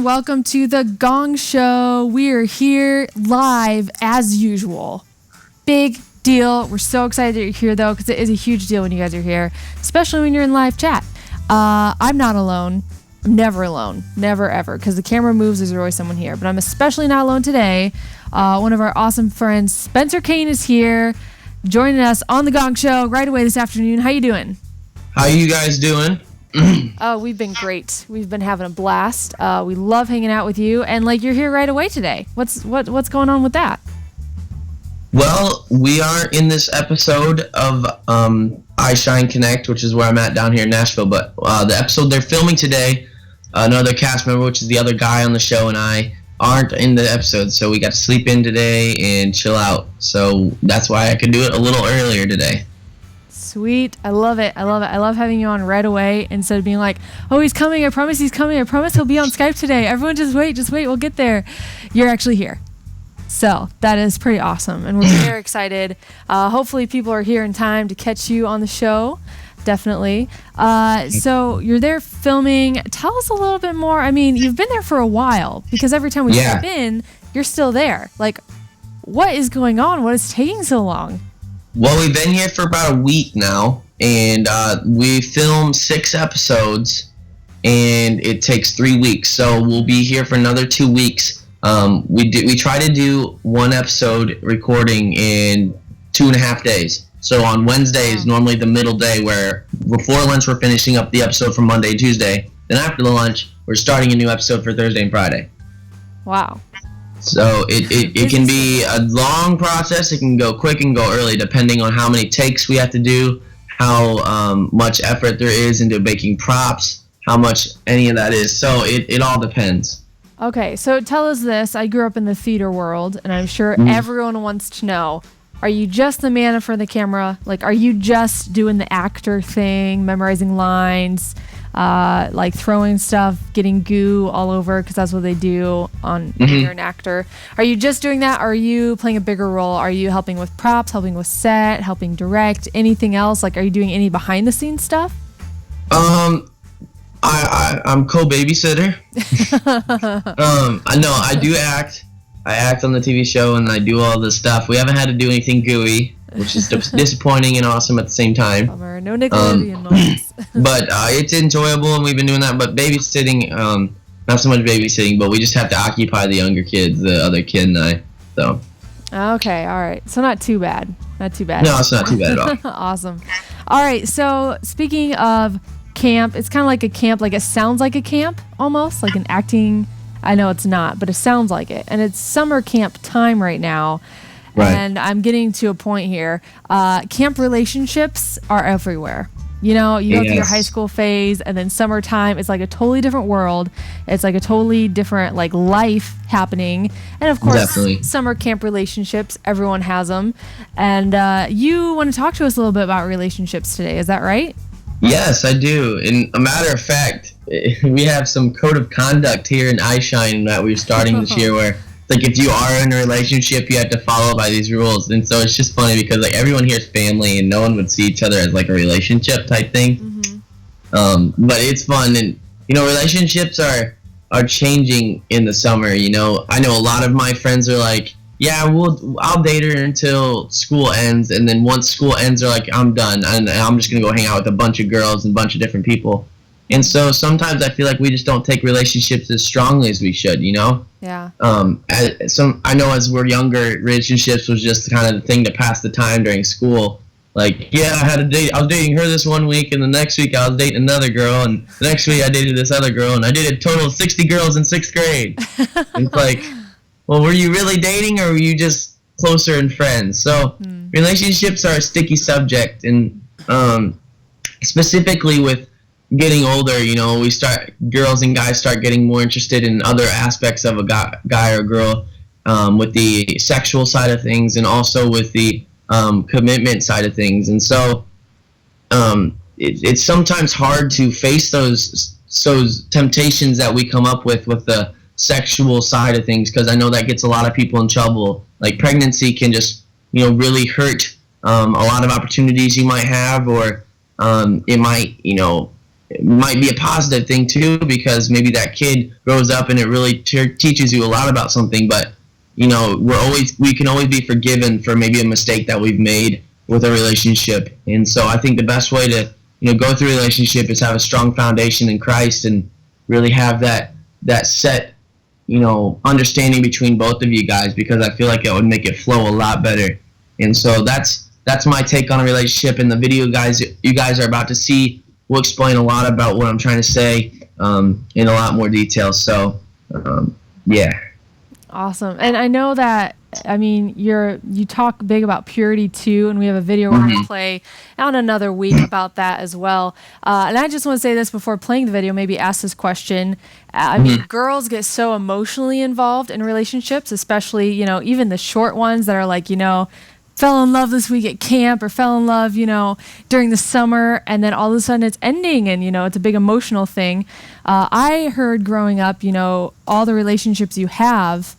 everyone. Welcome to the Gong Show. We are here live as usual. Big deal. We're so excited that you're here, though, because it is a huge deal when you guys are here, especially when you're in live chat. I'm not alone. I'm never alone. Never, ever. Because the camera moves, there's always someone here. But I'm especially not alone today. One of our awesome friends, Spencer Kane, is here, joining us on the Gong Show right away this afternoon. How you doing? How you guys doing? Oh, we've been great. We've been having a blast. We love hanging out with you, and you're here right away today. What's going on with that? Well, we are in this episode of I Shine Connect, which is where I'm at down here in Nashville. But the episode they're filming today, another cast member, which is the other guy on the show, and I aren't in the episode, so we got to sleep in today and chill out. So that's why I could do it a little earlier today. Sweet. I love it. I love having you on right away instead of being like, oh, he's coming. I promise he's coming. I promise he'll be on Skype today. Everyone just wait. We'll get there. You're actually here. So that is pretty awesome. And we're very excited. Hopefully people are here in time to catch you on the show. Definitely. So you're there filming. Tell us a little bit more. I mean, you've been there for a while because every time we step in, you're still there. What is going on? What is taking so long? Well, we've been here for about a week now, and we filmed 6 episodes, and it takes 3 weeks. So we'll be here for another 2 weeks. We try to do one episode recording in 2.5 days. So on Wednesday is normally the middle day where before lunch we're finishing up the episode from Monday and Tuesday. Then after the lunch, we're starting a new episode for Thursday and Friday. Wow. So it can be a long process. It can go quick and go early depending on how many takes we have to do, how much effort there is into making props, how much any of that is. So it all depends. Okay, so tell us this. I grew up in the theater world, and I'm sure everyone wants to know, are you just the man in front of the camera? Are you just doing the actor thing, memorizing lines, throwing stuff, getting goo all over, because that's what they do when you're an actor. Are you just doing that? Or are you playing a bigger role? Are you helping with props, helping with set, helping direct, anything else? Are you doing any behind the scenes stuff? I'm co-babysitter. I do act. I act on the TV show and I do all this stuff. We haven't had to do anything gooey, which is disappointing and awesome at the same time. Bummer. No Nickelodeon moments. But it's enjoyable and we've been doing that. But babysitting, not so much babysitting, but we just have to occupy the younger kids, the other kid and I. So. Okay, all right. So not too bad. Not too bad. No, it's not too bad at all. Awesome. All right, so speaking of camp, it's kind of like a camp, it sounds like a camp almost, like an acting. I know it's not, but it sounds like it. And it's summer camp time right now. Right. And I'm getting to a point here. Camp relationships are everywhere. You go through your high school phase, and then summertime, it's like a totally different world. It's like a totally different life happening. And of course, summer camp relationships, everyone has them. And you want to talk to us a little bit about relationships today. Is that right? Yes, I do. And a matter of fact, we have some code of conduct here in iShine that we're starting this year where if you are in a relationship, you have to follow by these rules. And so it's just funny because everyone here is family and no one would see each other as a relationship type thing. But it's fun. And, relationships are changing in the summer. I know a lot of my friends are I'll date her until school ends, and then once school ends, they're I'm done, and I'm just gonna go hang out with a bunch of girls and a bunch of different people. And so sometimes I feel like we just don't take relationships as strongly as we should, Yeah. I know as we're younger, relationships was just kind of the thing to pass the time during school. I had a date. I was dating her this one week, and the next week I was dating another girl, and the next week I dated this other girl, and I dated a total of 60 girls in 6th grade. It's well, were you really dating or were you just closer and friends? So relationships are a sticky subject, and specifically with getting older, girls and guys start getting more interested in other aspects of a guy or girl, with the sexual side of things and also with the commitment side of things. And so it's sometimes hard to face those temptations that we come up with the sexual side of things, because I know that gets a lot of people in trouble. Pregnancy can just really hurt a lot of opportunities you might have, or it might it might be a positive thing too, because maybe that kid grows up and it really teaches you a lot about something. But we can always be forgiven for maybe a mistake that we've made with a relationship. And so I think the best way to go through a relationship is have a strong foundation in Christ and really have that set understanding between both of you guys, because I feel like it would make it flow a lot better. And so that's my take on a relationship. And the video you guys are about to see will explain a lot about what I'm trying to say in a lot more detail. So yeah. Awesome. And I know that, I mean, you talk big about purity too, and we have a video we're going to play out another week about that as well. And I just want to say this before playing the video, maybe ask this question. I mean, girls get so emotionally involved in relationships, especially, even the short ones that are like, fell in love this week at camp, or fell in love, during the summer, and then all of a sudden it's ending, and, it's a big emotional thing. I heard growing up, all the relationships you have,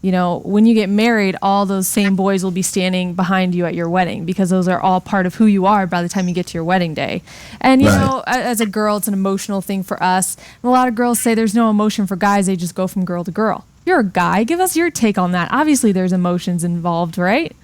when you get married, all those same boys will be standing behind you at your wedding, because those are all part of who you are by the time you get to your wedding day. And, as a girl, it's an emotional thing for us. And a lot of girls say there's no emotion for guys. They just go from girl to girl. You're a guy. Give us your take on that. Obviously, there's emotions involved, right?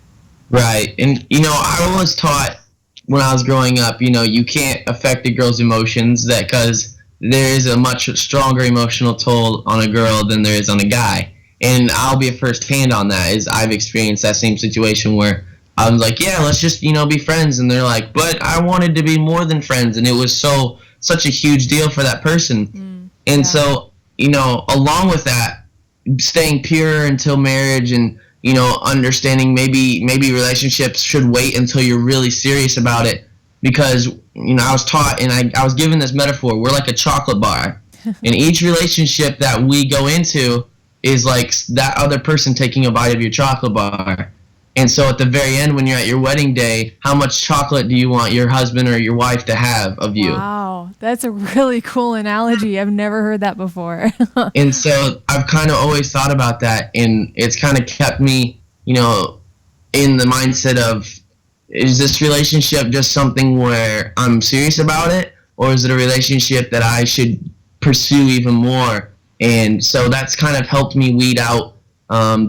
Right. And, I was taught when I was growing up, you can't affect a girl's emotions, because there is a much stronger emotional toll on a girl than there is on a guy. And I'll be a first hand on that, is I've experienced that same situation where I was like, yeah, let's just, be friends. And they're like, but I wanted to be more than friends. And it was such a huge deal for that person. And so, along with that, staying pure until marriage, and understanding maybe relationships should wait until you're really serious about it, because I was taught, and I was given this metaphor, we're like a chocolate bar, and each relationship that we go into is like that other person taking a bite of your chocolate bar. And so at the very end, when you're at your wedding day, how much chocolate do you want your husband or your wife to have of you? Wow, that's a really cool analogy. I've never heard that before. And so I've kind of always thought about that, and it's kind of kept me, in the mindset of, is this relationship just something where I'm serious about it, or is it a relationship that I should pursue even more? And so that's kind of helped me weed out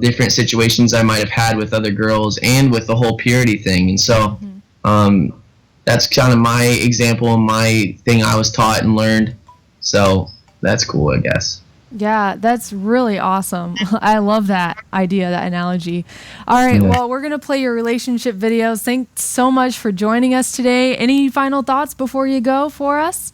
different situations I might have had with other girls, and with the whole purity thing. And so that's kind of my example and my thing I was taught and learned. So that's cool, I guess. Yeah, that's really awesome. I love that idea, that analogy. All right, well, we're going to play your relationship videos. Thanks so much for joining us today. Any final thoughts before you go for us?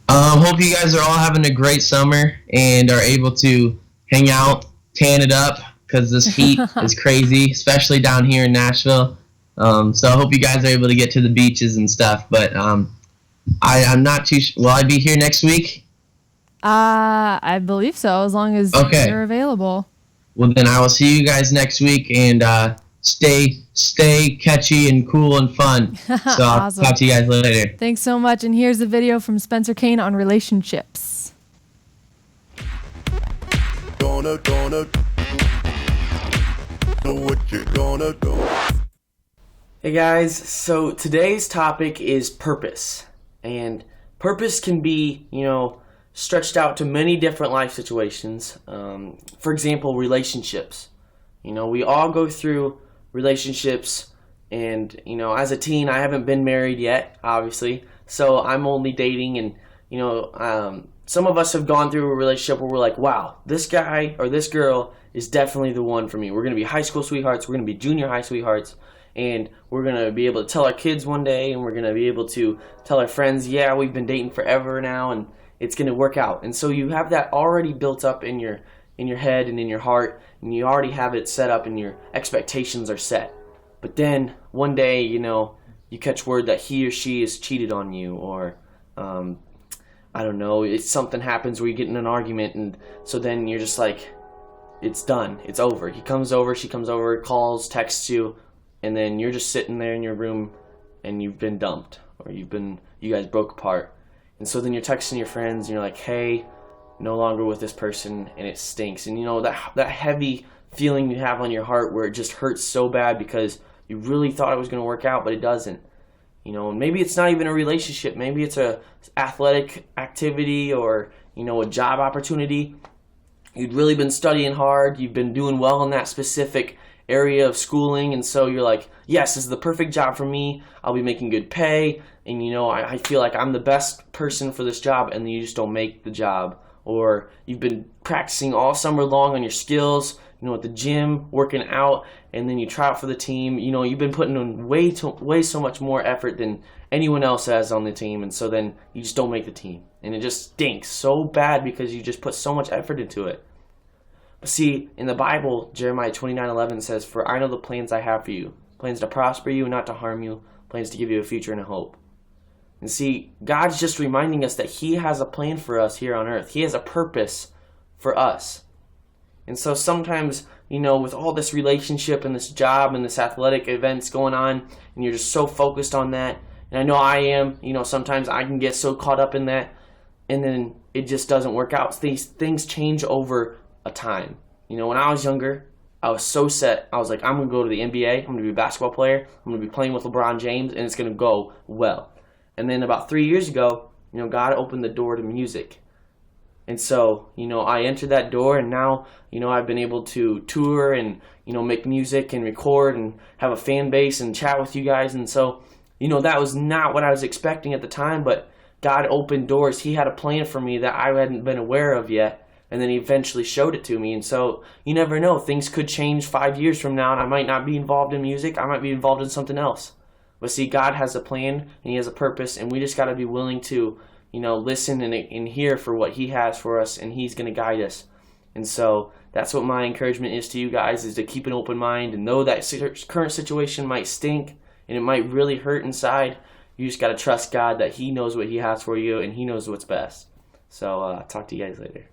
Hope you guys are all having a great summer and are able to hang out, tan it up, because this heat is crazy, especially down here in Nashville. So I hope you guys are able to get to the beaches and stuff. But I'm not too will I be here next week? I believe so, as long as you're available. Well, then I will see you guys next week, and stay catchy and cool and fun. So I'll Awesome. talk to you guys later. Thanks so much. And here's a video from Spencer Kane on relationships. Gonna know what you're gonna do. Hey guys, so today's topic is purpose. And purpose can be, stretched out to many different life situations. For example, relationships. We all go through relationships, and as a teen, I haven't been married yet, obviously, so I'm only dating. And some of us have gone through a relationship where we're like, wow, this guy or this girl is definitely the one for me. We're going to be high school sweethearts, we're going to be junior high sweethearts, and we're going to be able to tell our kids one day, and we're going to be able to tell our friends, yeah, we've been dating forever now, and it's going to work out. And so you have that already built up in your head and in your heart, and you already have it set up and your expectations are set. But then one day, you catch word that he or she has cheated on you, or I don't know, it's something happens where you get in an argument, and so then you're just like, it's done, it's over. He comes over, she comes over, calls, texts you, and then you're just sitting there in your room and you've been dumped, or you guys broke apart. And so then you're texting your friends and you're like, hey, no longer with this person, and it stinks. And that heavy feeling you have on your heart where it just hurts so bad because you really thought it was going to work out, but it doesn't. And maybe it's not even a relationship. Maybe it's a athletic activity or, a job opportunity. You've really been studying hard. You've been doing well in that specific area of schooling. And so you're like, yes, this is the perfect job for me. I'll be making good pay. And, I feel like I'm the best person for this job. And then you just don't make the job. Or you've been practicing all summer long on your skills, at the gym, working out, and then you try out for the team. You've been putting in way so much more effort than anyone else has on the team, and so then you just don't make the team. And it just stinks so bad because you just put so much effort into it. But see, in the Bible, Jeremiah 29:11 says, "For I know the plans I have for you, plans to prosper you and not to harm you, plans to give you a future and a hope." And see, God's just reminding us that He has a plan for us here on earth. He has a purpose for us. And so sometimes, with all this relationship and this job and this athletic events going on, and you're just so focused on that, and I know I am, sometimes I can get so caught up in that, and then it just doesn't work out. These things change over a time. When I was younger, I was so set. I was like, I'm going to go to the NBA. I'm going to be a basketball player. I'm going to be playing with LeBron James, and it's going to go well. And then about 3 years ago, God opened the door to music. And so, I entered that door, and now, I've been able to tour and, make music and record and have a fan base and chat with you guys. And so, that was not what I was expecting at the time, but God opened doors. He had a plan for me that I hadn't been aware of yet. And then He eventually showed it to me. And so, you never know. Things could change 5 years from now, and I might not be involved in music. I might be involved in something else. But see, God has a plan, and He has a purpose, and we just got to be willing to, listen and hear for what He has for us, and He's going to guide us. And so that's what my encouragement is to you guys, is to keep an open mind and know that current situation might stink, and it might really hurt inside. You just got to trust God that He knows what He has for you, and He knows what's best. So talk to you guys later.